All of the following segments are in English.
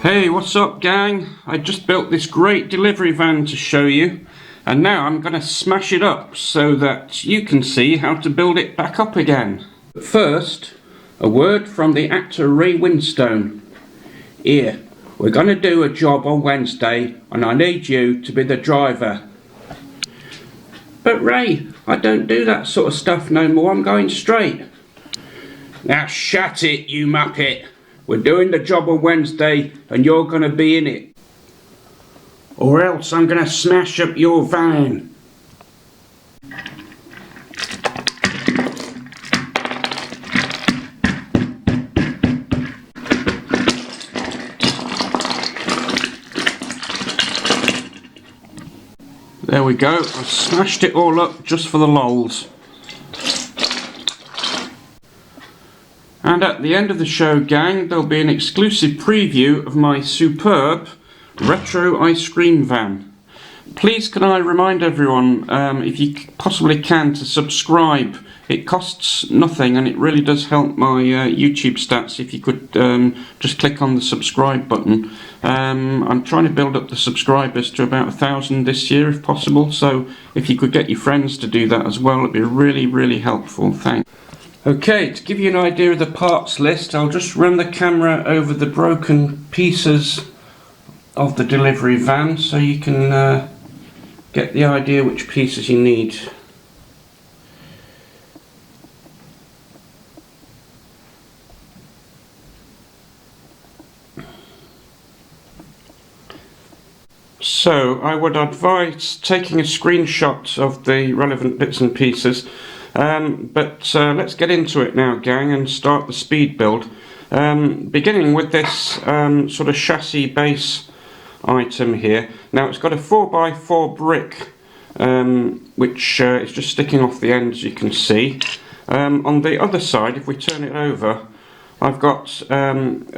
Hey, what's up gang? I just built this great delivery van to show you, and now I'm going to smash it up so that you can see how to build it back up again. But first, a word from the actor Ray Winstone. Here, we're going to do a job on Wednesday and I need you to be the driver. But Ray, I don't do that sort of stuff no more, I'm going straight. Now shut it, you muppet. We're doing the job on Wednesday and you're going to be in it. Or else I'm going to smash up your van. There we go, I've smashed it all up just for the lols. And at the end of the show, gang, there'll be an exclusive preview of my superb retro ice cream van. Please can I remind everyone, if you possibly can, to subscribe. It costs nothing and it really does help my YouTube stats if you could just click on the subscribe button. I'm trying to build up the subscribers to about 1,000 this year if possible, so if you could get your friends to do that as well, it'd be really helpful. Thanks. Okay, to give you an idea of the parts list, I'll just run the camera over the broken pieces of the delivery van so you can get the idea which pieces you need. So I would advise taking a screenshot of the relevant bits and pieces. But let's get into it now, gang, and start the speed build. Beginning with this sort of chassis base item here. Now it's got a 4x4 brick, which is just sticking off the end, as you can see. On the other side, if we turn it over, I've got a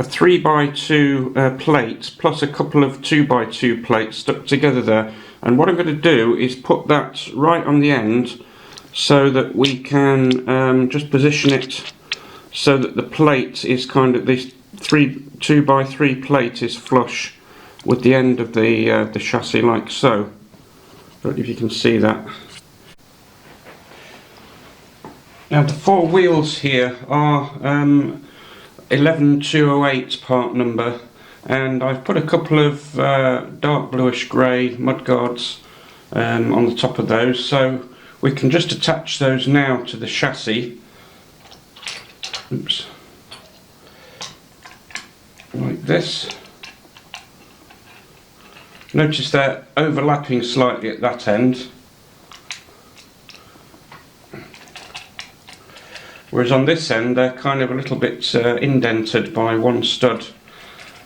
3x2 plate plus a couple of 2x2 plates stuck together there. And what I'm going to do is put that right on the end, so that we can just position it so that the plate is kind of, this 2x3 plate is flush with the end of the chassis, like so. I don't know if you can see that. Now the four wheels here are 11208 part number, and I've put a couple of dark bluish grey mudguards on the top of those, so we can just attach those now to the chassis. Oops. Like this. Notice they're overlapping slightly at that end. Whereas on this end they're kind of a little bit indented by one stud.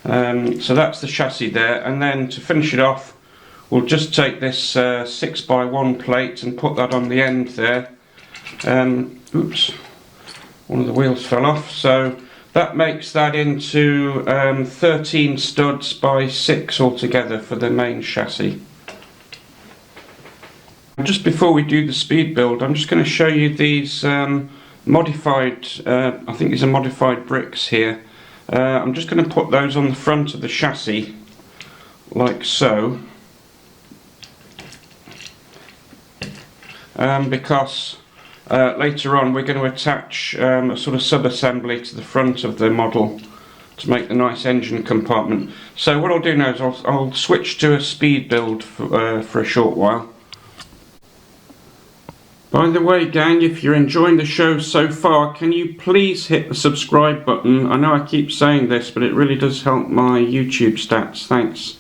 So that's the chassis there, and then to finish it off, we'll just take this 6x1 plate and put that on the end there. Oops, one of the wheels fell off. So that makes that into 13 studs by 6 altogether for the main chassis. Just before we do the speed build, I'm just going to show you these modified, I think these are modified bricks here. I'm just going to put those on the front of the chassis, like so. Because later on we're going to attach a sort of sub-assembly to the front of the model to make the nice engine compartment. So what I'll do now is I'll switch to a speed build for a short while. By the way, gang, if you're enjoying the show so far, can you please hit the subscribe button? I know I keep saying this, but it really does help my YouTube stats. Thanks.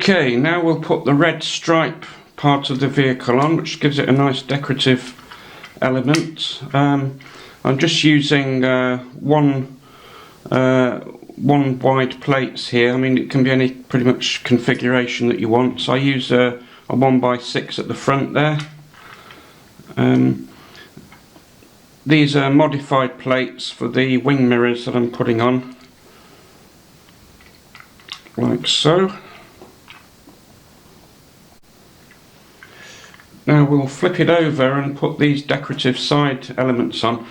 Okay, now we'll put the red stripe part of the vehicle on, which gives it a nice decorative element. I'm just using one wide plates here. I mean, it can be any pretty much configuration that you want. So I use a 1x6 at the front there. These are modified plates for the wing mirrors that I'm putting on, like so. Now we'll flip it over and put these decorative side elements on.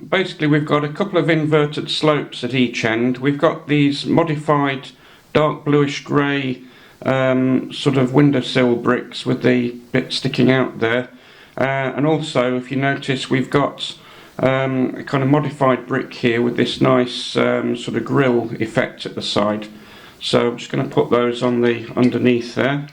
Basically we've got a couple of inverted slopes at each end. We've got these modified dark bluish grey sort of windowsill bricks with the bit sticking out there. And also, if you notice, we've got a kind of modified brick here with this nice sort of grille effect at the side. So I'm just going to put those on the underneath there.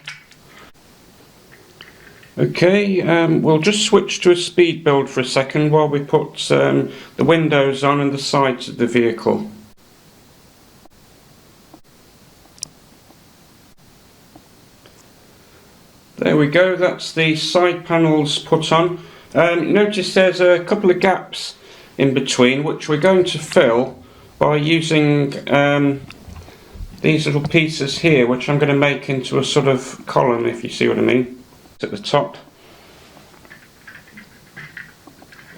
Okay, we'll just switch to a speed build for a second while we put the windows on and the sides of the vehicle. There we go, that's the side panels put on. Notice there's a couple of gaps in between which we're going to fill by using these little pieces here, which I'm going to make into a sort of column, if you see what I mean, at the top.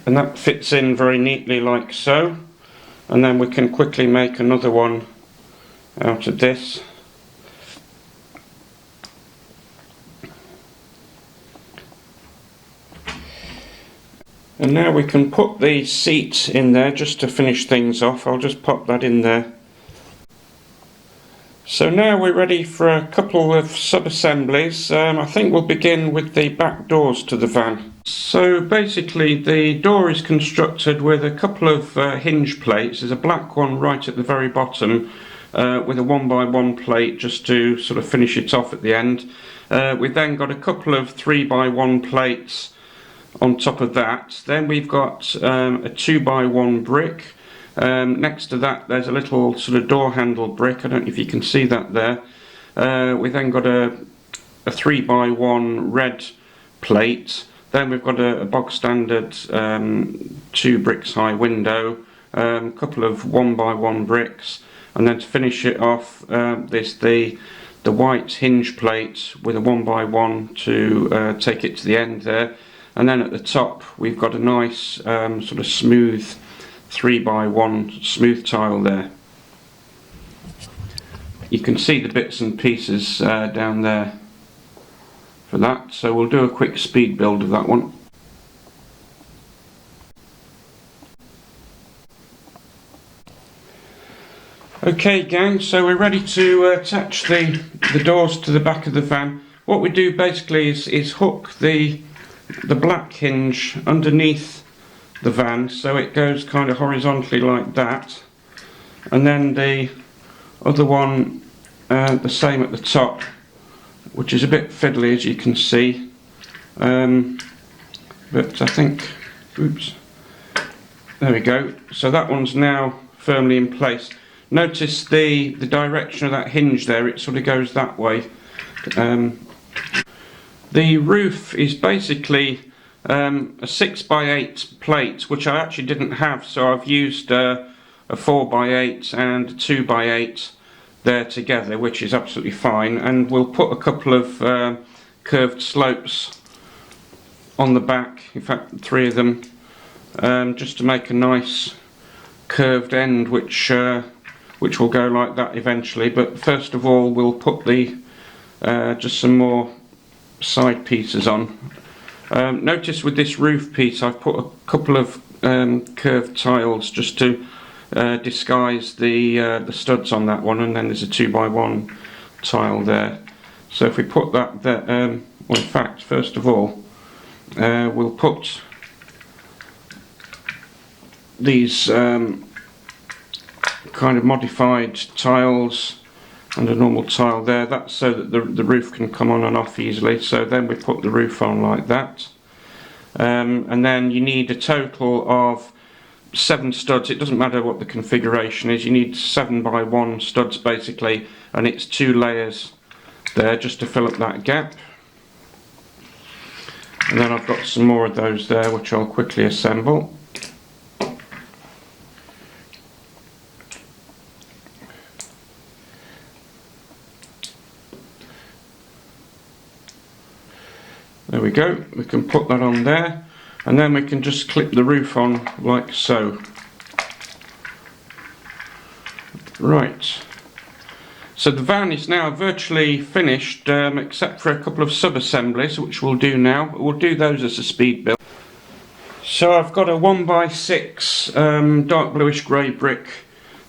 And that fits in very neatly like so. And then we can quickly make another one out of this. And now we can put the seat in there just to finish things off. I'll just pop that in there. So now we're ready for a couple of sub-assemblies. I think we'll begin with the back doors to the van. So basically the door is constructed with a couple of hinge plates. There's a black one right at the very bottom with a 1x1 plate just to sort of finish it off at the end. We've then got a couple of 3x1 plates on top of that. Then we've got a 2x1 brick. Next to that there's a little sort of door handle brick. I don't know if you can see that there. We then got a 3x1 red plate. Then we've got a bog standard 2 bricks high window, a couple of 1x1 bricks, and then to finish it off there's the white hinge plate with a 1x1 to take it to the end there. And then at the top we've got a nice sort of smooth 3x1 smooth tile there. You can see the bits and pieces down there for that, so we'll do a quick speed build of that one. Okay gang, so we're ready to attach the doors to the back of the van. What we do basically is hook the black hinge underneath the van so it goes kind of horizontally like that, and then the other one the same at the top, which is a bit fiddly as you can see, but I think, oops, there we go. So that one's now firmly in place. Notice the direction of that hinge there, it sort of goes that way. The roof is basically a 6x8 plate, which I actually didn't have, so I've used a 4x8 and a 2x8 there together, which is absolutely fine. And we'll put a couple of curved slopes on the back, in fact 3 of them, just to make a nice curved end, which will go like that eventually. But first of all we'll put the just some more side pieces on. Notice with this roof piece I've put a couple of curved tiles just to disguise the studs on that one, and then there's a 2x1 tile there. So if we put that there, well, in fact first of all we'll put these kind of modified tiles and a normal tile there. That's so that the roof can come on and off easily. So then we put the roof on like that, and then you need a total of 7 studs. It doesn't matter what the configuration is, you need 7x1 studs basically, and it's 2 layers there just to fill up that gap. And then I've got some more of those there which I'll quickly assemble. There we go, we can put that on there, and then we can just clip the roof on like so. Right, so the van is now virtually finished, except for a couple of sub-assemblies which we'll do now. We'll do those as a speed build. So I've got a 1x6 dark bluish grey brick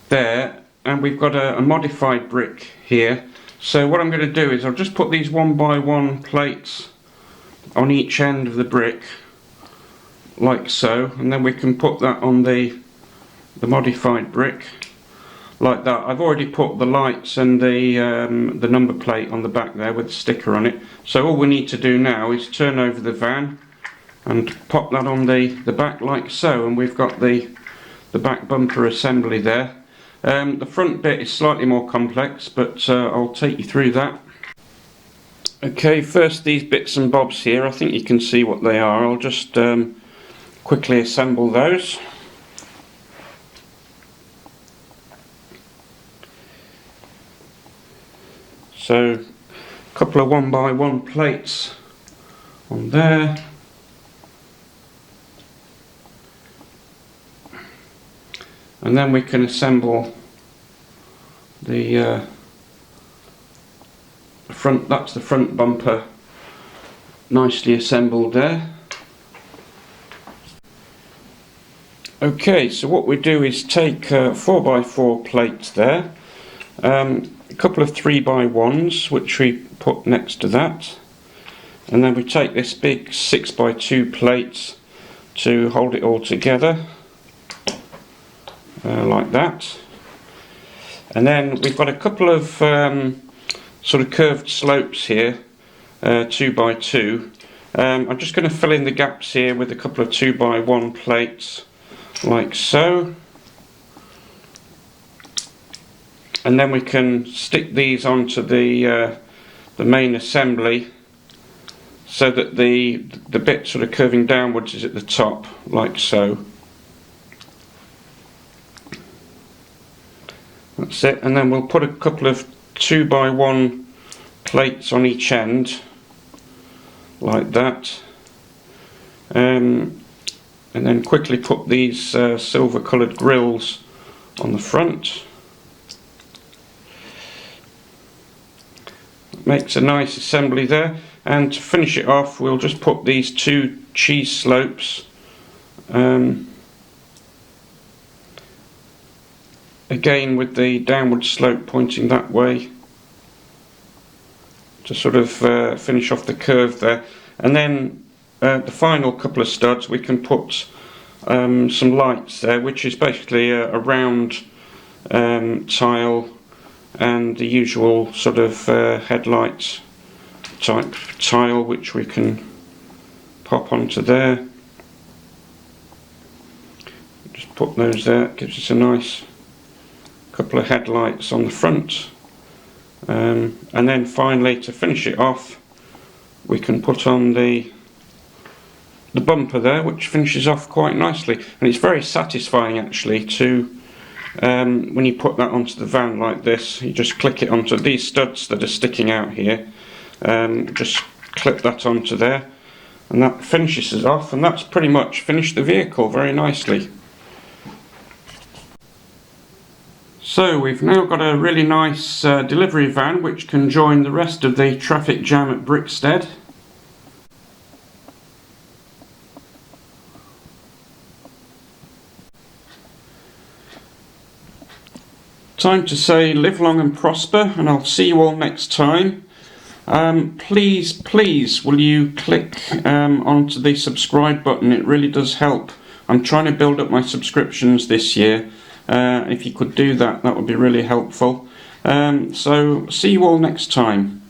there, and we've got a modified brick here. So what I'm going to do is I'll just put these 1x1 plates on each end of the brick like so, and then we can put that on the modified brick like that. I've already put the lights and the number plate on the back there with the sticker on it, so all we need to do now is turn over the van and pop that on the back like so, and we've got the back bumper assembly there. The front bit is slightly more complex, but I'll take you through that. Okay, first these bits and bobs here, I think you can see what they are. I'll just quickly assemble those. So, a couple of 1x1 plates on there. And then we can assemble the front, that's the front bumper, nicely assembled there. Okay, so what we do is take 4x4 plates there, a couple of 3x1s which we put next to that, and then we take this big 6x2 plate to hold it all together, like that. And then we've got a couple of sort of curved slopes here, 2x2. I'm just going to fill in the gaps here with a couple of 2x1 plates like so, and then we can stick these onto the main assembly so that the bit sort of curving downwards is at the top like so. That's it, and then we'll put a couple of 2x1 plates on each end like that, and then quickly put these silver coloured grills on the front. Makes a nice assembly there, and to finish it off we'll just put these two cheese slopes again with the downward slope pointing that way to sort of finish off the curve there. And then the final couple of studs we can put some lights there, which is basically a round tile and the usual sort of headlight type tile which we can pop onto there. Just put those there, it gives us a nice couple of headlights on the front, and then finally to finish it off we can put on the bumper there, which finishes off quite nicely, and it's very satisfying actually to when you put that onto the van like this, you just click it onto these studs that are sticking out here, just clip that onto there and that finishes it off, and that's pretty much finished the vehicle very nicely. So we've now got a really nice delivery van which can join the rest of the traffic jam at Brixted. Time to say live long and prosper, and I'll see you all next time. Please will you click onto the subscribe button, it really does help. I'm trying to build up my subscriptions this year. If you could do that, that would be really helpful. So see you all next time.